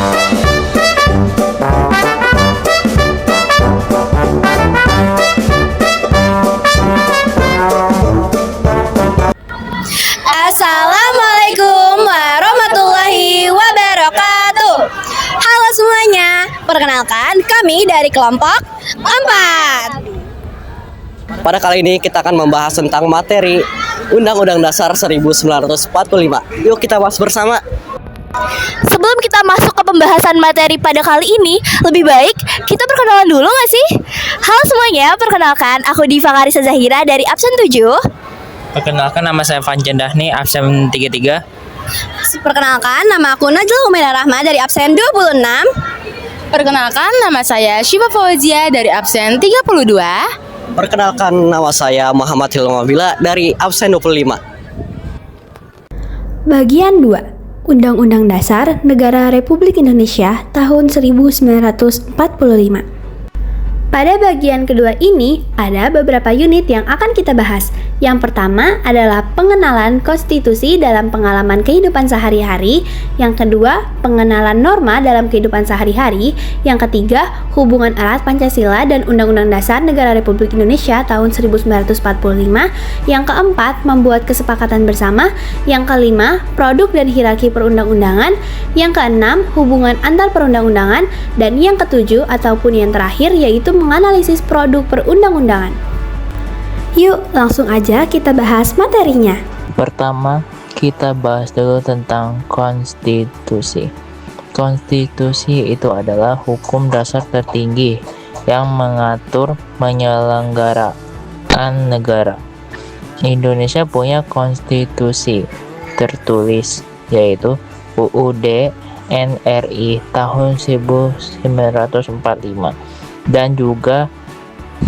Assalamualaikum warahmatullahi wabarakatuh. Halo semuanya, perkenalkan kami dari kelompok 4. Pada kali ini kita akan membahas tentang materi Undang-Undang Dasar 1945. Yuk kita bahas bersama. Sebelum kita masuk ke pembahasan materi pada kali ini, lebih baik kita perkenalan dulu gak sih? Halo semuanya, perkenalkan aku Diva Karisa Zahira dari absen 7. Perkenalkan, nama saya Fanjan Dahni, absen 33. Perkenalkan, nama aku Najla Umaira Rahma dari absen 26. Perkenalkan, nama saya Syifa Fauzia dari absen 32. Perkenalkan, nama saya Muhammad Hilmabila dari absen 25. Bagian 2. Undang-Undang Dasar Negara Republik Indonesia tahun 1945. Pada bagian kedua ini, ada beberapa unit yang akan kita bahas. Yang pertama adalah pengenalan konstitusi dalam pengalaman kehidupan sehari-hari. Yang kedua, pengenalan norma dalam kehidupan sehari-hari. Yang ketiga, hubungan erat Pancasila dan Undang-Undang Dasar Negara Republik Indonesia tahun 1945. Yang keempat, membuat kesepakatan bersama. Yang kelima, produk dan hierarki perundang-undangan. Yang keenam, hubungan antar perundang-undangan. Dan yang ketujuh ataupun yang terakhir yaitu menganalisis produk perundang-undangan. Yuk, langsung aja kita bahas materinya. Pertama, kita bahas dulu tentang konstitusi. Konstitusi itu adalah hukum dasar tertinggi yang mengatur penyelenggaraan negara. Indonesia punya konstitusi tertulis, yaitu UUD NRI tahun 1945 dan juga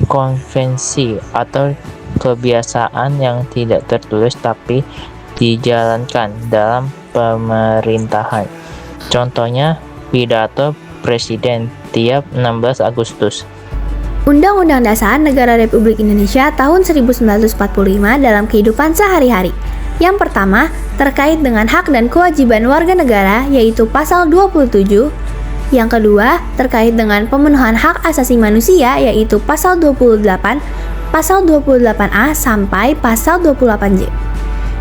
konvensi atau kebiasaan yang tidak tertulis tapi dijalankan dalam pemerintahan. Contohnya pidato presiden tiap 16 Agustus. Undang-Undang Dasar Negara Republik Indonesia tahun 1945 dalam kehidupan sehari-hari. Yang pertama, terkait dengan hak dan kewajiban warga negara yaitu pasal 27. Yang kedua, terkait dengan pemenuhan hak asasi manusia yaitu pasal 28, pasal 28A sampai pasal 28J.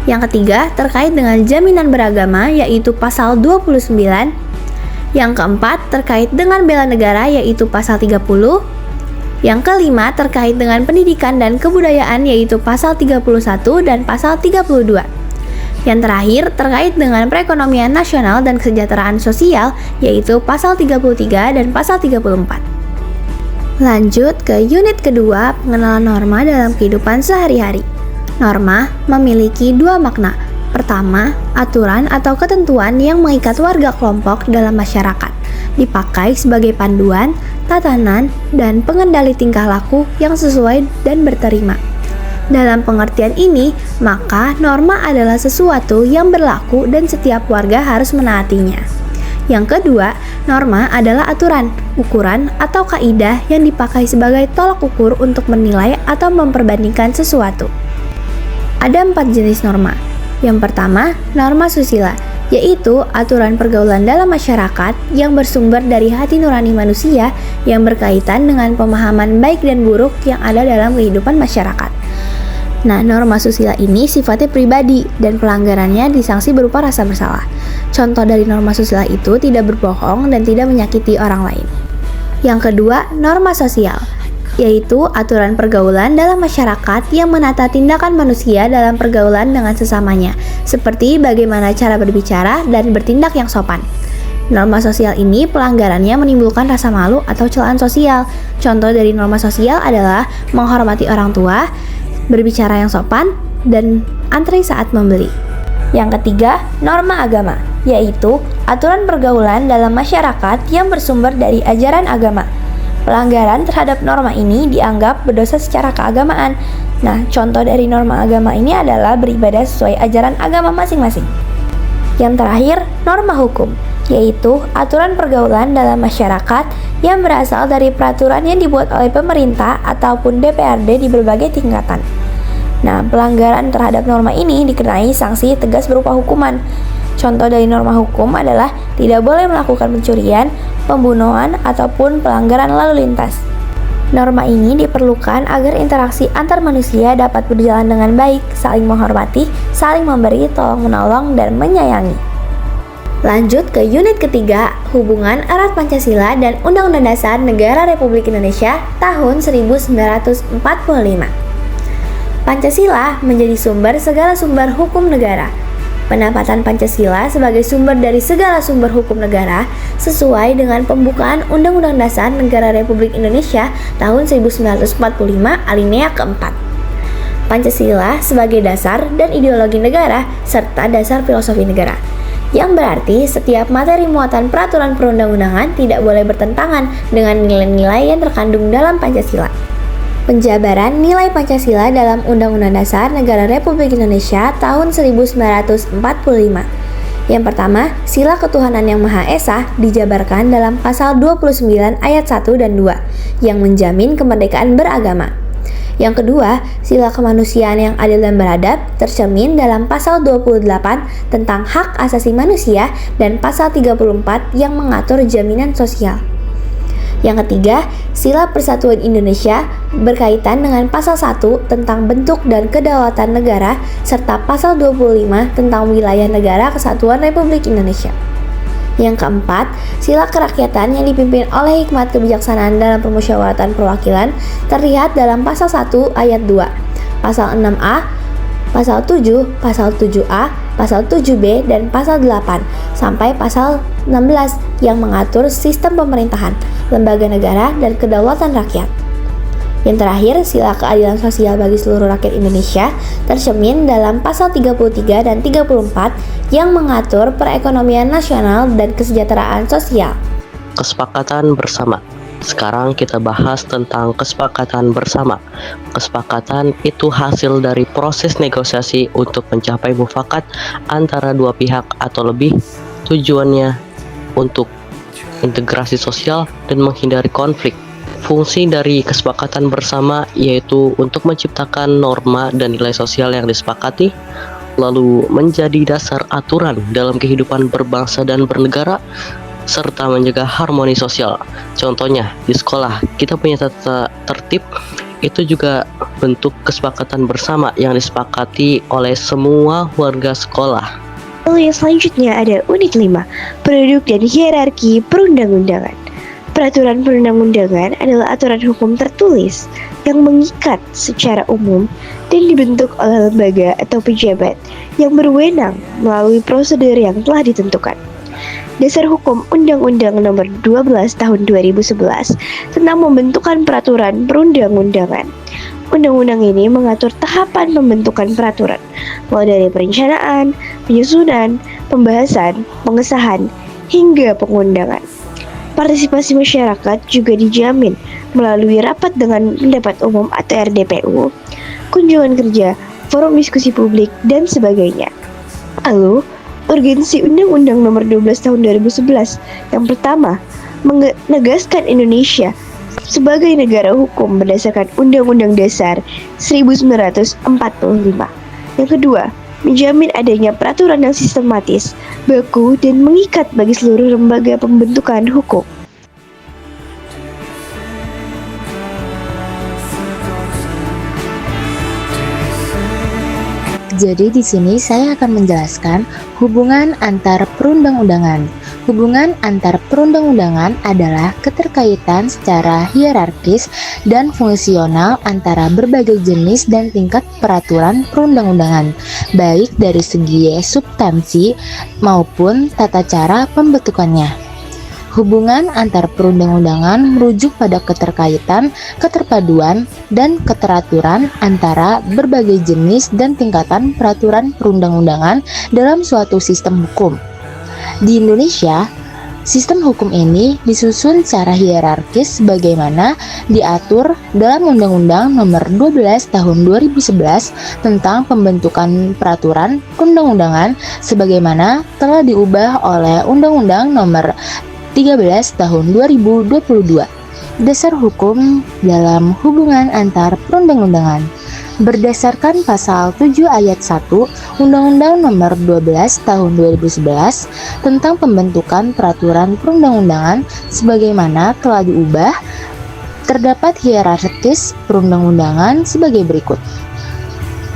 Yang ketiga, terkait dengan jaminan beragama yaitu pasal 29. Yang keempat, terkait dengan bela negara yaitu pasal 30. Yang kelima, terkait dengan pendidikan dan kebudayaan yaitu pasal 31 dan pasal 32. Yang terakhir, terkait dengan perekonomian nasional dan kesejahteraan sosial, yaitu pasal 33 dan pasal 34. Lanjut ke unit kedua, pengenalan norma dalam kehidupan sehari-hari. Norma memiliki dua makna. Pertama, aturan atau ketentuan yang mengikat warga kelompok dalam masyarakat, dipakai sebagai panduan, tatanan, dan pengendali tingkah laku yang sesuai dan berterima. Dalam pengertian ini, maka norma adalah sesuatu yang berlaku dan setiap warga harus menaatinya. Yang kedua, norma adalah aturan, ukuran, atau kaidah yang dipakai sebagai tolak ukur untuk menilai atau memperbandingkan sesuatu. Ada 4 jenis norma. Yang pertama, norma susila, yaitu aturan pergaulan dalam masyarakat yang bersumber dari hati nurani manusia yang berkaitan dengan pemahaman baik dan buruk yang ada dalam kehidupan masyarakat. Nah, norma susila ini sifatnya pribadi dan pelanggarannya disanksi berupa rasa bersalah. Contoh dari norma susila itu tidak berbohong dan tidak menyakiti orang lain. Yang kedua, norma sosial, yaitu aturan pergaulan dalam masyarakat yang menata tindakan manusia dalam pergaulan dengan sesamanya, seperti bagaimana cara berbicara dan bertindak yang sopan. Norma sosial ini pelanggarannya menimbulkan rasa malu atau celaan sosial. Contoh dari norma sosial adalah menghormati orang tua, berbicara yang sopan, dan antri saat membeli. Yang ketiga, norma agama, yaitu aturan pergaulan dalam masyarakat yang bersumber dari ajaran agama. Pelanggaran terhadap norma ini dianggap berdosa secara keagamaan. Nah, contoh dari norma agama ini adalah beribadah sesuai ajaran agama masing-masing. Yang terakhir, norma hukum, yaitu aturan pergaulan dalam masyarakat yang berasal dari peraturan yang dibuat oleh pemerintah ataupun DPRD di berbagai tingkatan. Nah, pelanggaran terhadap norma ini dikenai sanksi tegas berupa hukuman. Contoh dari norma hukum adalah tidak boleh melakukan pencurian, pembunuhan, ataupun pelanggaran lalu lintas. Norma ini diperlukan agar interaksi antar manusia dapat berjalan dengan baik, saling menghormati, saling memberi, tolong-menolong, dan menyayangi. Lanjut ke unit ketiga, hubungan erat Pancasila dan Undang-Undang Dasar Negara Republik Indonesia tahun 1945. Pancasila menjadi sumber segala sumber hukum negara. Penempatan Pancasila sebagai sumber dari segala sumber hukum negara sesuai dengan pembukaan Undang-Undang Dasar Negara Republik Indonesia tahun 1945 alinea keempat. Pancasila sebagai dasar dan ideologi negara serta dasar filosofi negara, yang berarti setiap materi muatan peraturan perundang-undangan tidak boleh bertentangan dengan nilai-nilai yang terkandung dalam Pancasila. Penjabaran nilai Pancasila dalam Undang-Undang Dasar Negara Republik Indonesia tahun 1945. Yang pertama, sila ketuhanan yang Maha Esa dijabarkan dalam pasal 29 ayat 1 dan 2 yang menjamin kemerdekaan beragama. Yang kedua, sila kemanusiaan yang adil dan beradab tercermin dalam pasal 28 tentang hak asasi manusia dan pasal 34 yang mengatur jaminan sosial. Yang ketiga, sila persatuan Indonesia berkaitan dengan pasal 1 tentang bentuk dan kedaulatan negara serta pasal 25 tentang wilayah negara kesatuan Republik Indonesia. Yang keempat, sila kerakyatan yang dipimpin oleh hikmat kebijaksanaan dalam permusyawaratan perwakilan terlihat dalam pasal 1 ayat 2, pasal 6A, pasal 7, pasal 7A, pasal 7B, dan pasal 8, sampai pasal 16 yang mengatur sistem pemerintahan, lembaga negara, dan kedaulatan rakyat. Yang terakhir, sila keadilan sosial bagi seluruh rakyat Indonesia tercermin dalam pasal 33 dan 34 yang mengatur perekonomian nasional dan kesejahteraan sosial. Kesepakatan bersama. Sekarang kita bahas tentang kesepakatan bersama. Kesepakatan itu hasil dari proses negosiasi untuk mencapai mufakat antara dua pihak atau lebih. Tujuannya untuk integrasi sosial dan menghindari konflik. Fungsi dari kesepakatan bersama yaitu untuk menciptakan norma dan nilai sosial yang disepakati, lalu menjadi dasar aturan dalam kehidupan berbangsa dan bernegara, serta menjaga harmoni sosial. Contohnya, di sekolah kita punya tata tertib, itu juga bentuk kesepakatan bersama yang disepakati oleh semua warga sekolah. Lalu yang selanjutnya ada unit 5, produk dan hierarki perundang-undangan. Peraturan perundang-undangan adalah aturan hukum tertulis yang mengikat secara umum dan dibentuk oleh lembaga atau pejabat yang berwenang melalui prosedur yang telah ditentukan. Dasar Hukum Undang-Undang Nomor 12 Tahun 2011 tentang pembentukan peraturan perundang-undangan. Undang-undang ini mengatur tahapan pembentukan peraturan, mulai dari perencanaan, penyusunan, pembahasan, pengesahan, hingga pengundangan. Partisipasi masyarakat juga dijamin melalui rapat dengan pendapat umum atau RDPU, kunjungan kerja, forum diskusi publik, dan sebagainya. Lalu, urgensi Undang-Undang Nomor 12 Tahun 2011 yang pertama, menegaskan Indonesia sebagai negara hukum berdasarkan Undang-Undang Dasar 1945. Yang kedua, menjamin adanya peraturan yang sistematis, baku, dan mengikat bagi seluruh lembaga pembentukan hukum. Jadi di sini saya akan menjelaskan hubungan antar perundang-undangan. Hubungan antar perundang-undangan adalah keterkaitan secara hierarkis dan fungsional antara berbagai jenis dan tingkat peraturan perundang-undangan, baik dari segi substansi maupun tata cara pembentukannya. Hubungan antar perundang-undangan merujuk pada keterkaitan, keterpaduan, dan keteraturan antara berbagai jenis dan tingkatan peraturan perundang-undangan dalam suatu sistem hukum. Di Indonesia, sistem hukum ini disusun secara hierarkis sebagaimana diatur dalam Undang-Undang Nomor 12 Tahun 2011 tentang pembentukan peraturan perundang-undangan sebagaimana telah diubah oleh Undang-Undang Nomor 13 Tahun 2022. Dasar hukum dalam hubungan antar perundang-undangan. Berdasarkan pasal 7 ayat 1 Undang-Undang Nomor 12 Tahun 2011 tentang pembentukan peraturan perundang-undangan sebagaimana telah diubah, terdapat hierarkis perundang-undangan sebagai berikut.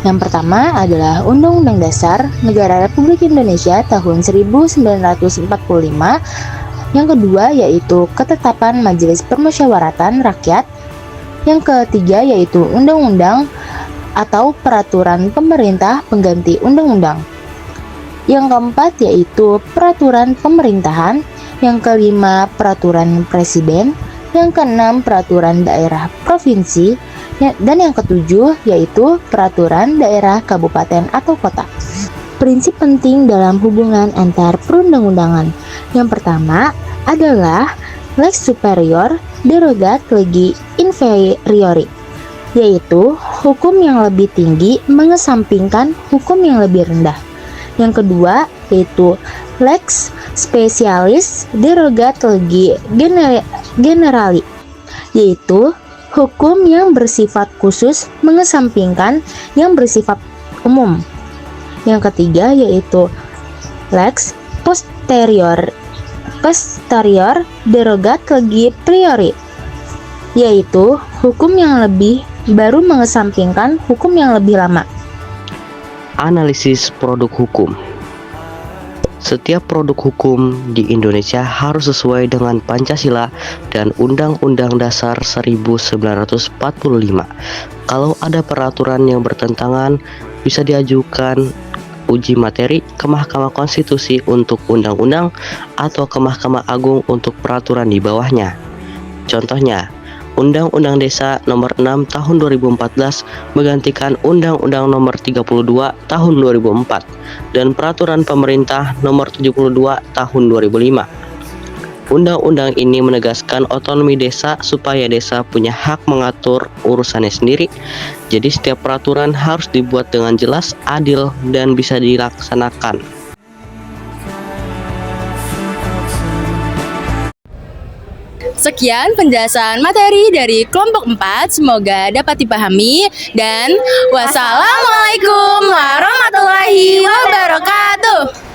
Yang pertama adalah Undang-Undang Dasar Negara Republik Indonesia tahun 1945. Yang kedua yaitu Ketetapan Majelis Permusyawaratan Rakyat. Yang ketiga yaitu Undang-Undang atau Peraturan Pemerintah Pengganti Undang-Undang. Yang keempat yaitu Peraturan Pemerintahan. Yang kelima Peraturan Presiden. Yang keenam Peraturan Daerah Provinsi. Dan yang ketujuh yaitu Peraturan Daerah Kabupaten atau Kota. Prinsip penting dalam hubungan antar perundang-undangan. Yang pertama adalah lex superior derogat legi inferiori, yaitu hukum yang lebih tinggi mengesampingkan hukum yang lebih rendah. Yang kedua yaitu lex specialis derogat legi generali, yaitu hukum yang bersifat khusus mengesampingkan yang bersifat umum. Yang ketiga yaitu lex posterior derogat legi priori, yaitu hukum yang lebih baru mengesampingkan hukum yang lebih lama. Analisis produk hukum. Setiap produk hukum di Indonesia harus sesuai dengan Pancasila dan Undang-Undang Dasar 1945. Kalau ada peraturan yang bertentangan, bisa diajukan uji materi ke Mahkamah Konstitusi untuk undang-undang atau ke Mahkamah Agung untuk peraturan di bawahnya. Contohnya, Undang-Undang Desa Nomor 6 Tahun 2014 menggantikan Undang-Undang Nomor 32 Tahun 2004 dan Peraturan Pemerintah Nomor 72 Tahun 2005. Undang-undang ini menegaskan otonomi desa supaya desa punya hak mengatur urusannya sendiri. Jadi setiap peraturan harus dibuat dengan jelas, adil, dan bisa dilaksanakan. Sekian penjelasan materi dari kelompok 4, semoga dapat dipahami dan wassalamualaikum warahmatullahi wabarakatuh.